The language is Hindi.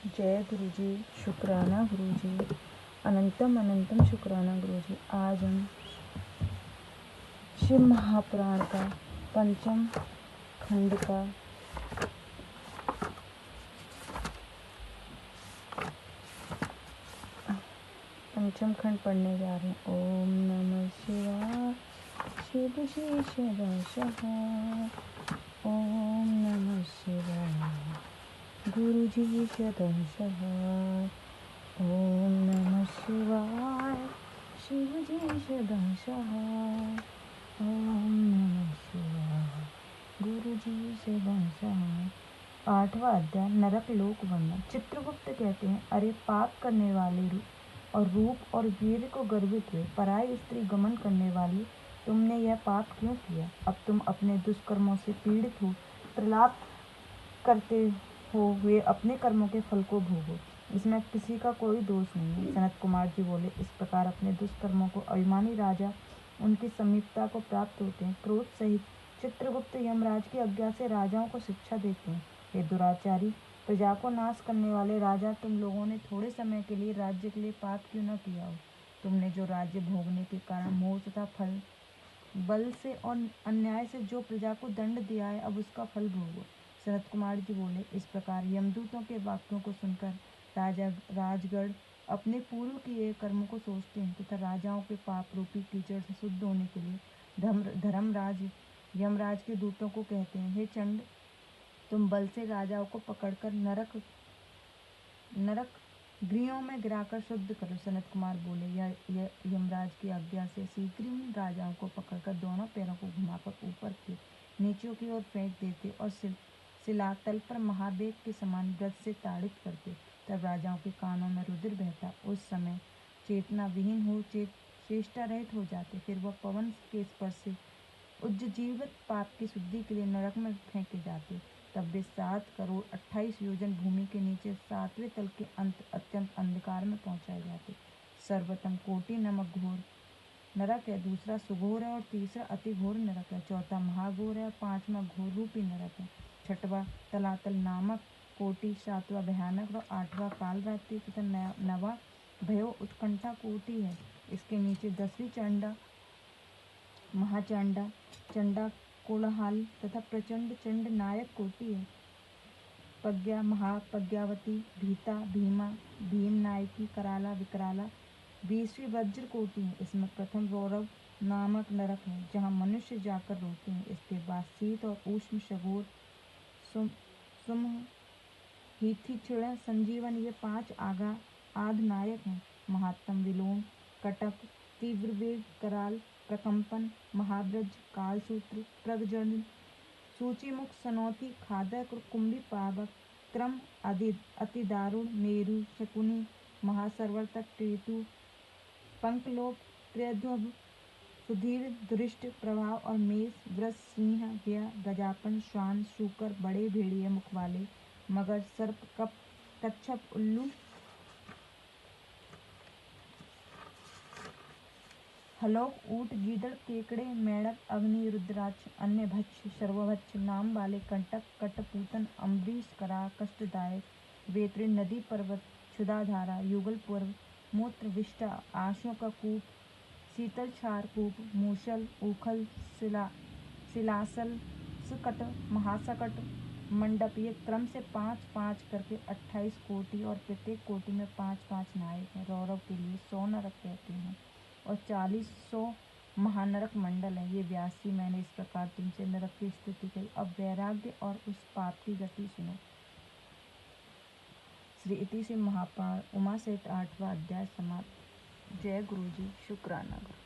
जय गुरु जी, शुक्राना गुरु जी, अनंतम अनंतम शुक्राना गुरु जी। आज हम शिव महापुराण का पंचम खंड का पंचम खंड पढ़ने जा रहे हैं। ओम नमः शिवाय शिव शेष दशः। ओम नमः शिवाय गुरु जी शतशः। ओम नमः शिवाय शिव जी शतशः। ओम नमः शिवाय गुरु जी शतशः। 8वां अध्याय नरक लोक वर्णन। चित्रगुप्त कहते हैं, अरे पाप करने वाले और रूप और वीर को गर्वित हुए पराई स्त्री गमन करने वाली, तुमने यह पाप क्यों किया? अब तुम अपने दुष्कर्मों से पीड़ित हो, प्रलाप करते हो हुए अपने कर्मों के फल को भोगो। इसमें किसी का कोई दोष नहीं है। सनत कुमार जी बोले, इस प्रकार अपने दुष्कर्मों को अभिमानी राजा उनकी समीपता को प्राप्त होते हैं। क्रोध सहित चित्रगुप्त यमराज की आज्ञा से राजाओं को शिक्षा देते हैं। हे दुराचारी, प्रजा को नाश करने वाले राजा, तुम लोगों ने थोड़े समय के लिए राज्य के लिए पाप क्यों न किया हो? तुमने जो राज्य भोगने के कारण मोह तथा फल बल से और अन्याय से जो प्रजा को दंड दिया है, अब उसका फल भोगो। सनत कुमार जी बोले, इस प्रकार यमदूतों के वाक्यों को सुनकर राजगढ़ अपने पूर्व किए कर्मों को सोचते हैं तथा राजाओं के पाप रूपी कीचड़ से शुद्ध होने के लिए धर्मराज यमराज के दूतों को कहते हैं, हे चंड, तुम बल से राजाओं को पकड़कर नरक गृहों में गिराकर शुद्ध करो। सनत कुमार बोले, यह यमराज की आज्ञा से शीघ्र ही राजाओं को पकड़कर दोनों पैरों को घुमाकर ऊपर के नीचों की ओर फेंक देते और शिलातल पर महावेग के समान ब्रज से ताड़ित करते। तब राजाओं के कानों में रुधिर बहता। उस समय चेतना विहीन हो चेष्टा रहित हो जाते। फिर वह पवन के स्पर्श से उज्जीवित पाप की शुद्धि के लिए नरक में फेंके जाते। तब वे 7 करोड़ 28 योजन भूमि के नीचे 7वें तल के अंत अत्यंत अंधकार में पहुंचाए जाते। सर्वप्रथम कोटि नमक घोर नरक है, दूसरा सुघोर है और तीसरा अति घोर नरक है, चौथा महाघोर है और 5वां घोर रूपी नरक है, 6वां तलातल नामक कोटि, 7वां भयानक और 8वां कालरात्रि तथा 9वां भयो उत्कंठा कोटि है। इसके नीचे 10वीं चंडा महाचंडा चंडा कोलाहल तथा प्रचंड चंड नायक कोटि है। प्रज्ञा महाप्रज्ञावती भीता भीमा भीम नायकी कराला विकराला 20वीं वज्र कोटि है। इसमें प्रथम रौरव नामक नरक है, जहाँ मनुष्य जाकर रोते हैं। इसके बाद शीत और उष्ण शगोर सुमह हिथिक्षण संजीवन, ये 5 आध नायक हैं। महात्म विलोम कटक तीव्र वेग कराल प्रकंपन महाव्रज कालसूत्र प्रगजन सूचिमुख सनौती खादक और कुंभी पावक क्रम अति दारुण मेरु शकुनी महासर्वर्तक केतु पंकलोक त्र्यध्वज सुधीर दृष्ट प्रभाव और मेष वृष सिंह गया गजापन श्वान शूकर बड़े भेड़िए मुख वाले मगर सर्प कप कच्छप उल्लू हलोक ऊंट गीदड़ केकड़े मेढक अग्नि रुद्राक्ष अन्य भक्ष सर्वभक्ष नाम वाले कंटक कटपूतन अम्बरीश करा कष्टदायक वेत्री नदी पर्वत क्षुधाधारा युगल पूर्व मूत्र विष्टा आंसुओं का कूप शीतल क्षार कूप मूसल उखल शिलासल सकट महासकट मंडप, ये क्रम से 5-5 करके 28 कोटि और प्रत्येक कोटि में 5-5 नायक हैं। रौरव के लिए 100 नरक कहते हैं और 40-100 महानरक मंडल है। ये व्यास जी, मैंने इस प्रकार तुमसे नरक की स्तुति कही। अब वैराग्य और उस पाप की गति सुनो। श्री इति से महापुराण उमा सहित 8वां अध्याय समाप्त। जय गुरु जी, शुक्राना गुरु।